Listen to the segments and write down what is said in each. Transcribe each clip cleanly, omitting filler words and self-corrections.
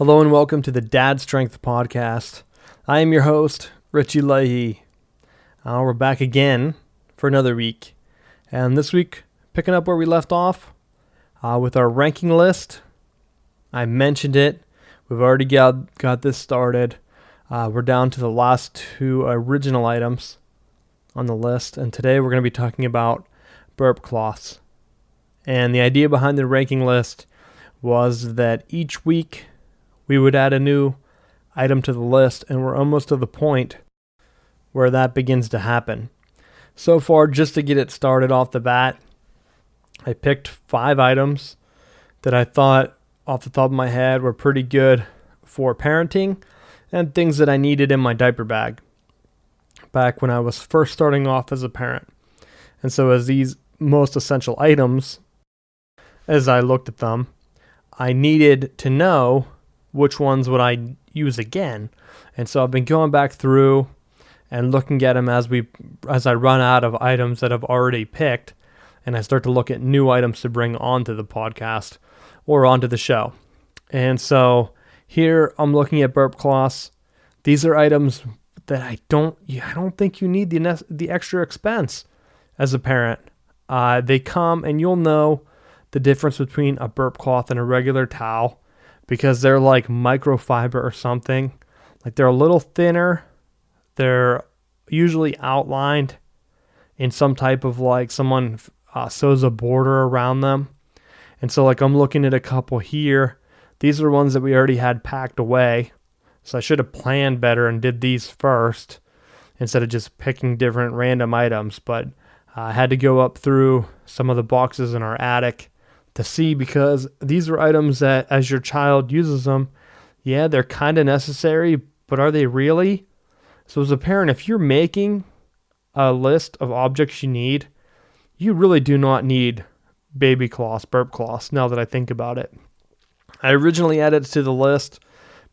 Hello and welcome to the Dad Strength Podcast. I am your host, Richie Leahey. We're back again for another week. And this week, picking up where we left off with our ranking list. I mentioned it. We've already got this started. We're down to the last two original items on the list. And today we're going to be talking about burp cloths. And the idea behind the ranking list was that each week we would add a new item to the list, and we're almost to the point where that begins to happen. So far, just to get it started off the bat, I picked 5 items that I thought off the top of my head were pretty good for parenting and things that I needed in my diaper bag back when I was first starting off as a parent. And so as these most essential items, as I looked at them, I needed to know which ones would I use again. And so I've been going back through and looking at them as I run out of items that I've already picked, and I start to look at new items to bring onto the podcast or onto the show. And so here I'm looking at burp cloths. These are items that I don't think you need the extra expense as a parent. They come, and you'll know the difference between a burp cloth and a regular towel, because they're like microfiber or something. Like they're a little thinner. They're usually outlined in some type of like someone sews a border around them. And so like I'm looking at a couple here. These are ones that we already had packed away. So I should have planned better and did these first instead of just picking different random items. But I had to go up through some of the boxes in our attic to see, because these are items that as your child uses them, yeah, they're kind of necessary, but are they really? So as a parent, if you're making a list of objects you need, you really do not need baby cloths, burp cloths, now that I think about it. I originally added it to the list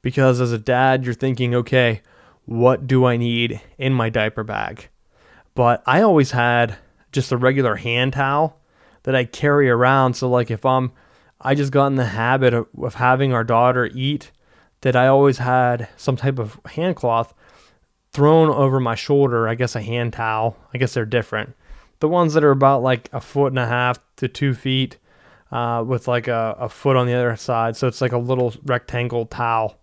because as a dad, you're thinking, okay, what do I need in my diaper bag? But I always had just a regular hand towel that I carry around. So like if I just got in the habit of having our daughter eat, that I always had some type of hand cloth thrown over my shoulder. I guess a hand towel. I guess they're different. The ones that are about like 1.5 to 2 feet with like a foot on the other side. So it's like a little rectangle towel.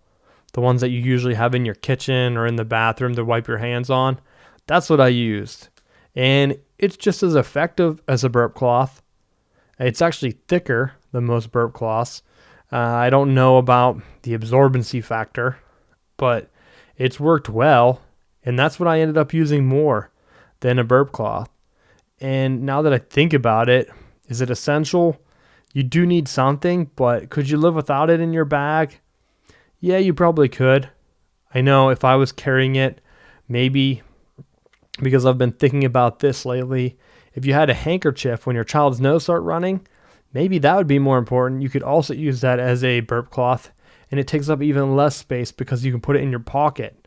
The ones that you usually have in your kitchen or in the bathroom to wipe your hands on. That's what I used. And it's just as effective as a burp cloth. It's actually thicker than most burp cloths. I don't know about the absorbency factor, but it's worked well. And that's what I ended up using more than a burp cloth. And now that I think about it, is it essential? You do need something, but could you live without it in your bag? Yeah, you probably could. I know if I was carrying it, maybe, because I've been thinking about this lately. If you had a handkerchief when your child's nose start running, maybe that would be more important. You could also use that as a burp cloth, and it takes up even less space because you can put it in your pocket.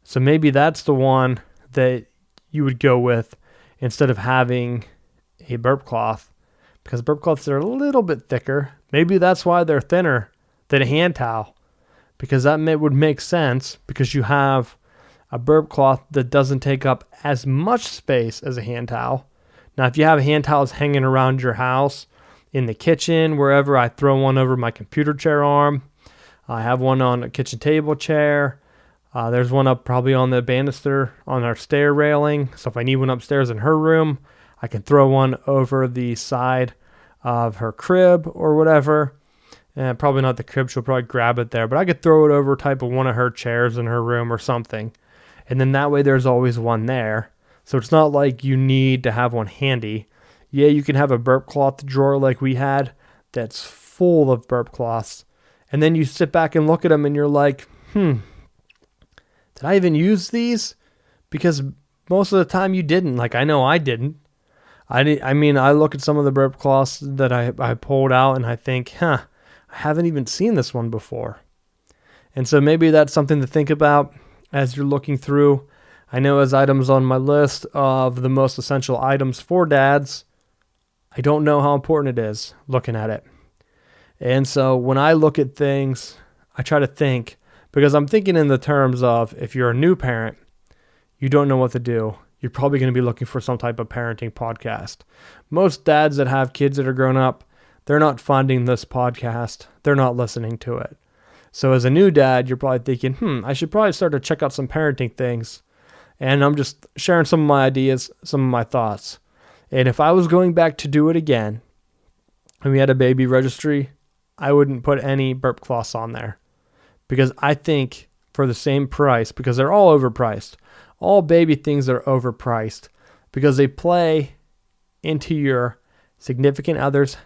So maybe that's the one that you would go with instead of having a burp cloth, because burp cloths are a little bit thicker. Maybe that's why they're thinner than a hand towel, because that would make sense, because you have a burp cloth that doesn't take up as much space as a hand towel. Now, if you have hand towels hanging around your house, in the kitchen, wherever, I throw one over my computer chair arm. I have one on a kitchen table chair. There's one up probably on the banister on our stair railing. So if I need one upstairs in her room, I can throw one over the side of her crib or whatever. And probably not the crib, she'll probably grab it there. But I could throw it over type of one of her chairs in her room or something. And then that way there's always one there. So it's not like you need to have one handy. Yeah, you can have a burp cloth drawer like we had that's full of burp cloths. And then you sit back and look at them and you're like, did I even use these? Because most of the time you didn't. Like, I know I didn't. I look at some of the burp cloths that I pulled out and I think, I haven't even seen this one before. And so maybe that's something to think about as you're looking through. I know as items on my list of the most essential items for dads, I don't know how important it is looking at it. And so when I look at things, I try to think, because I'm thinking in the terms of if you're a new parent, you don't know what to do. You're probably going to be looking for some type of parenting podcast. Most dads that have kids that are grown up, they're not finding this podcast. They're not listening to it. So as a new dad, you're probably thinking, I should probably start to check out some parenting things. And I'm just sharing some of my ideas, some of my thoughts. And if I was going back to do it again, and we had a baby registry, I wouldn't put any Burp Cloths on there. Because I think for the same price, because they're all overpriced, all baby things are overpriced because they play into your significant other's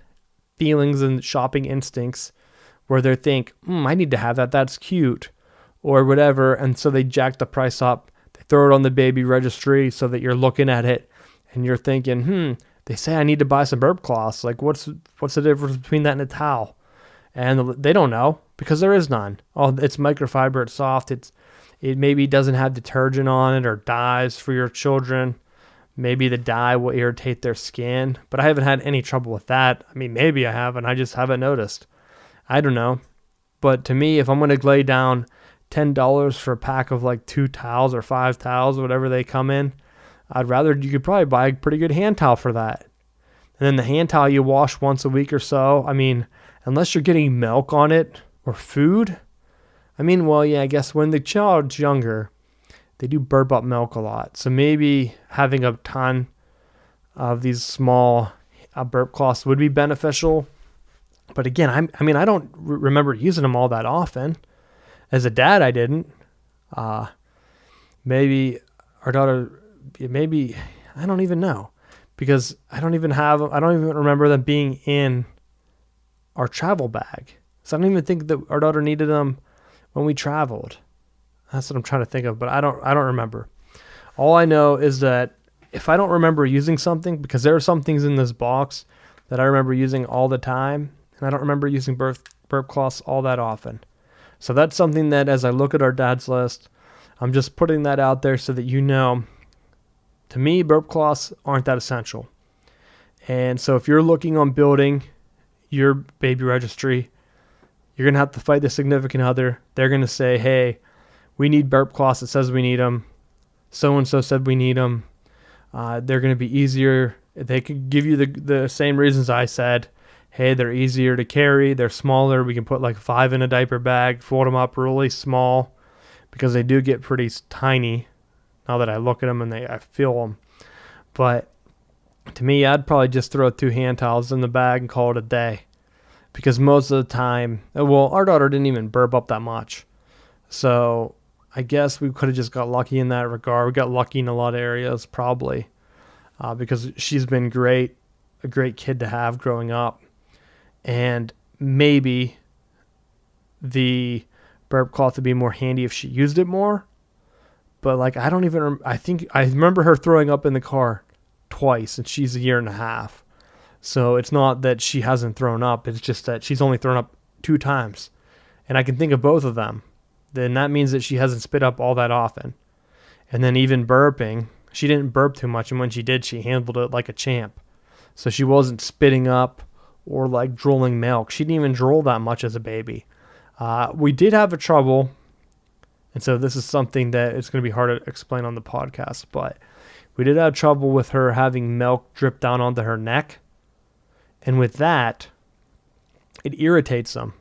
feelings and shopping instincts where they think, I need to have that, that's cute, or whatever. And so they jack the price up. They throw it on the baby registry so that you're looking at it and you're thinking, they say I need to buy some Burp Cloths. Like, what's the difference between that and a towel? And they don't know because there is none. Oh, it's microfiber, it's soft, it maybe doesn't have detergent on it or dyes for your children. Maybe the dye will irritate their skin, but I haven't had any trouble with that. I mean, maybe I have, and I just haven't noticed. I don't know. But to me, if I'm going to lay down $10 for a pack of like 2 towels or 5 towels, whatever they come in, you could probably buy a pretty good hand towel for that. And then the hand towel you wash once a week or so. I mean, unless you're getting milk on it or food. I mean, well, yeah, I guess when the child's younger, they do burp up milk a lot. So maybe having a ton of these small Burp Cloths would be beneficial. But again, I don't remember using them all that often. As a dad, I didn't. Maybe our daughter, I don't even know. Because I don't even remember them being in our travel bag. So I don't even think that our daughter needed them when we traveled. That's what I'm trying to think of, but I don't remember. All I know is that if I don't remember using something, because there are some things in this box that I remember using all the time, and I don't remember using Burp Cloths all that often. So that's something that as I look at our dad's list, I'm just putting that out there so that you know, to me, Burp Cloths aren't that essential. And so if you're looking on building your baby registry, you're going to have to fight the significant other. They're going to say, hey, we need Burp Cloths. It says we need them. So-and-so said we need them. They're going to be easier. They could give you the same reasons I said. Hey, they're easier to carry. They're smaller. We can put like 5 in a diaper bag, fold them up really small because they do get pretty tiny now that I look at them and I feel them. But to me, I'd probably just throw 2 hand towels in the bag and call it a day. Because most of the time, well, our daughter didn't even burp up that much. So I guess we could have just got lucky in that regard. We got lucky in a lot of areas, probably, because she's been a great kid to have growing up. And maybe the Burp Cloth would be more handy if she used it more. But like, I remember her throwing up in the car twice, and she's 1.5 years. So it's not that she hasn't thrown up. It's just that she's only thrown up 2 times. And I can think of both of them. Then that means that she hasn't spit up all that often. And then even burping, she didn't burp too much. And when she did, she handled it like a champ. So she wasn't spitting up or like drooling milk. She didn't even drool that much as a baby. We did have a trouble. And so this is something that it's going to be hard to explain on the podcast. But we did have trouble with her having milk drip down onto her neck. And with that, it irritates them.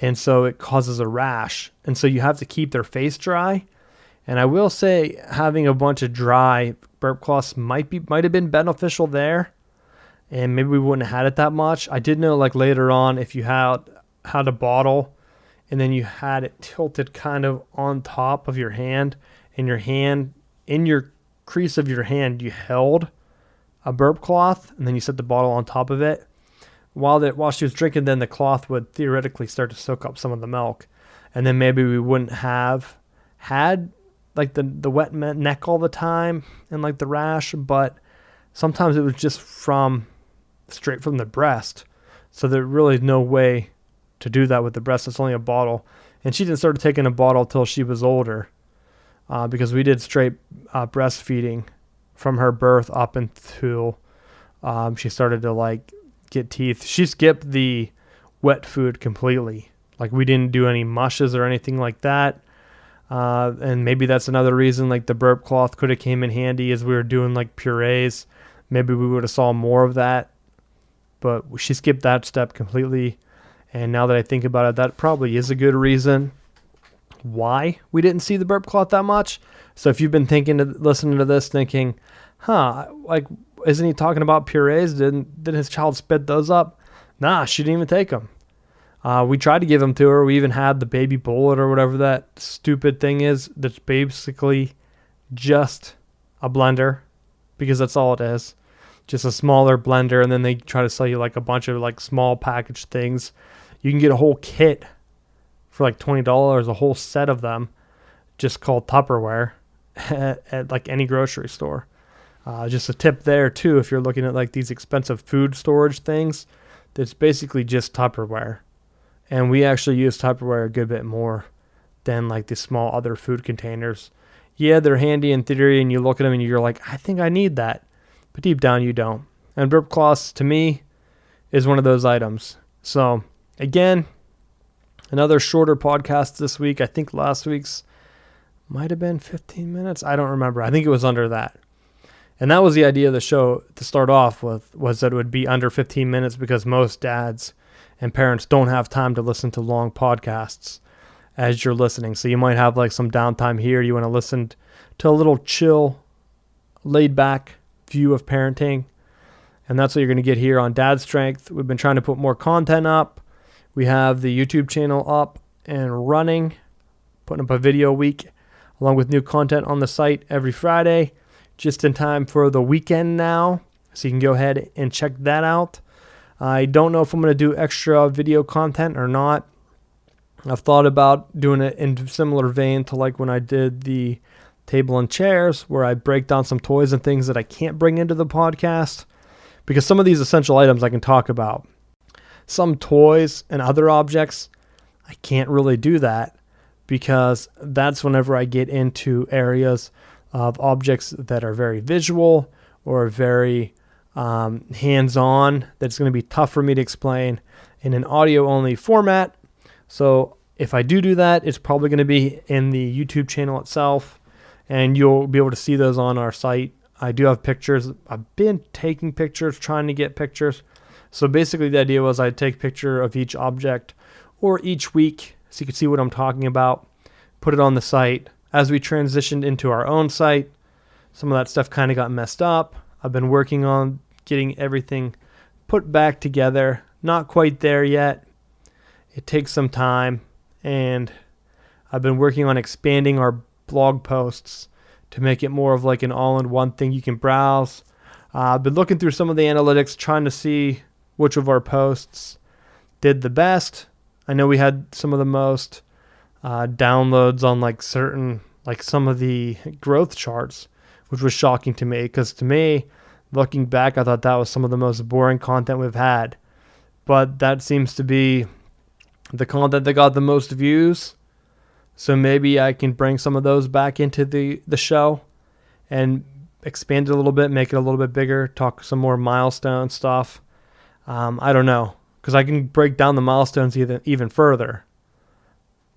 And so it causes a rash. And so you have to keep their face dry. And I will say having a bunch of dry Burp Cloths might have been beneficial there. And maybe we wouldn't have had it that much. I did know like later on if you had a bottle and then you had it tilted kind of on top of your hand, and your hand, in your crease of your hand, you held a Burp Cloth, and then you set the bottle on top of it. While she was drinking, then the cloth would theoretically start to soak up some of the milk. And then maybe we wouldn't have had like the wet neck all the time and like the rash, but sometimes it was just straight from the breast. So there really is no way to do that with the breast. It's only a bottle. And she didn't start taking a bottle till she was older, because we did straight breastfeeding from her birth up until she started to like get teeth. She skipped the wet food completely. Like we didn't do any mushes or anything like that. And maybe that's another reason like the burp cloth could have came in handy as we were doing like purees. Maybe we would have saw more of that, but she skipped that step completely. And now that I think about it, that probably is a good reason why we didn't see the burp cloth that much. So if you've been listening to this thinking, like, isn't he talking about purees? Didn't his child spit those up? Nah, she didn't even take them. We tried to give them to her. We even had the baby bullet or whatever that stupid thing is. That's basically just a blender, because that's all it is. Just a smaller blender, and then they try to sell you like a bunch of like small packaged things. You can get a whole kit for like $20, a whole set of them, just called Tupperware at like any grocery store. Just a tip there too, if you're looking at like these expensive food storage things, that's basically just Tupperware. And we actually use Tupperware a good bit more than like the small other food containers. Yeah, they're handy in theory, and you look at them and you're like, I think I need that. But deep down, you don't. And Burp Cloths, to me, is one of those items. So, again, another shorter podcast this week. I think last week's might have been 15 minutes. I don't remember. I think it was under that. And that was the idea of the show to start off with, was that it would be under 15 minutes because most dads and parents don't have time to listen to long podcasts as you're listening. So you might have like some downtime here. You want to listen to a little chill, laid back view of parenting. And that's what you're going to get here on Dad Strength. We've been trying to put more content up. We have the YouTube channel up and running, putting up a video a week, along with new content on the site every Friday, just in time for the weekend now. So you can go ahead and check that out. I don't know if I'm going to do extra video content or not. I've thought about doing it in similar vein to like when I did the table and chairs, where I break down some toys and things that I can't bring into the podcast, because some of these essential items I can talk about. Some toys and other objects, I can't really do that, because that's whenever I get into areas of objects that are very visual or very hands-on, that's going to be tough for me to explain in an audio-only format. So if I do that, it's probably going to be in the YouTube channel itself, and you'll be able to see those on our site. I do have pictures. I've been taking pictures, trying to get pictures. So basically the idea was I'd take a picture of each object or each week so you can see what I'm talking about, put it on the site. As we transitioned into our own site, some of that stuff kind of got messed up. I've been working on getting everything put back together. Not quite there yet. It takes some time, and I've been working on expanding our blog posts to make it more of like an all-in-one thing you can browse. I've been looking through some of the analytics, trying to see which of our posts did the best. I know we had some of the most downloads on like certain, like some of the growth charts, which was shocking to me, because to me, looking back, I thought that was some of the most boring content we've had. But that seems to be the content that got the most views. So maybe I can bring some of those back into the show and expand it a little bit, make it a little bit bigger, talk some more milestone stuff. I don't know, because I can break down the milestones even further.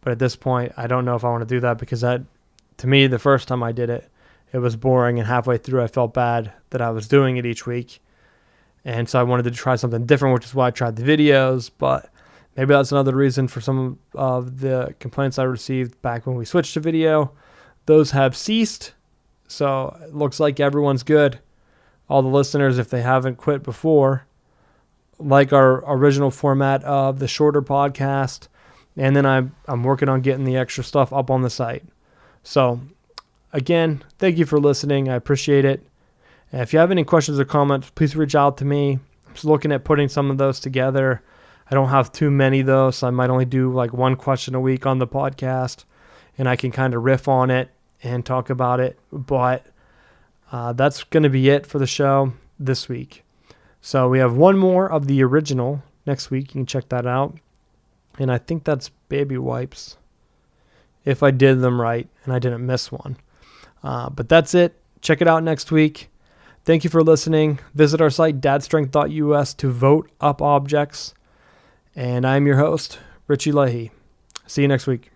But at this point, I don't know if I want to do that, because that, to me, the first time I did it, it was boring, and halfway through I felt bad that I was doing it each week. And so I wanted to try something different, which is why I tried the videos. But maybe that's another reason for some of the complaints I received back when we switched to video. Those have ceased. So it looks like everyone's good. All the listeners, if they haven't quit before, like our original format of the shorter podcast. And then I'm working on getting the extra stuff up on the site. So again, thank you for listening. I appreciate it. And if you have any questions or comments, please reach out to me. I'm just looking at putting some of those together. I don't have too many though, so I might only do like one question a week on the podcast, and I can kind of riff on it and talk about it. But that's going to be it for the show this week. So we have one more of the original next week. You can check that out. And I think that's baby wipes, if I did them right and I didn't miss one. But that's it. Check it out next week. Thank you for listening. Visit our site, dadstrength.us, to vote up objects. And I'm your host, Richie Leahey. See you next week.